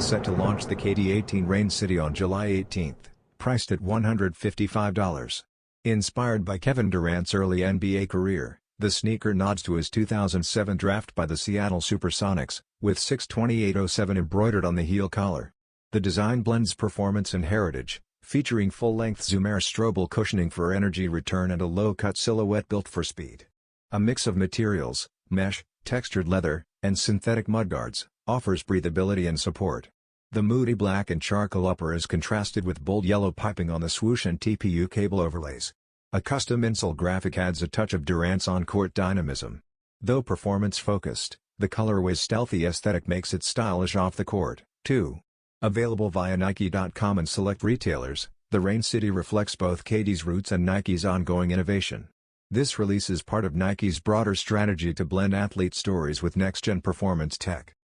is set to launch the KD18 Rain City on July 18, priced at $155. Inspired by Kevin Durant's early NBA career, the sneaker nods to his 2007 draft by the Seattle SuperSonics, with 62807 embroidered on the heel collar. The design blends performance and heritage, featuring full-length Zoom Air Strobel cushioning for energy return and a low-cut silhouette built for speed. A mix of materials, mesh, textured leather, and synthetic mudguards, offers breathability and support. The moody black and charcoal upper is contrasted with bold yellow piping on the Swoosh and TPU cable overlays. A custom insole graphic adds a touch of Durant's on-court dynamism. Though performance-focused, the colorway's stealthy aesthetic makes it stylish off the court, too. Available via Nike.com and select retailers, the Rain City reflects both KD's roots and Nike's ongoing innovation. This release is part of Nike's broader strategy to blend athlete stories with next-gen performance tech.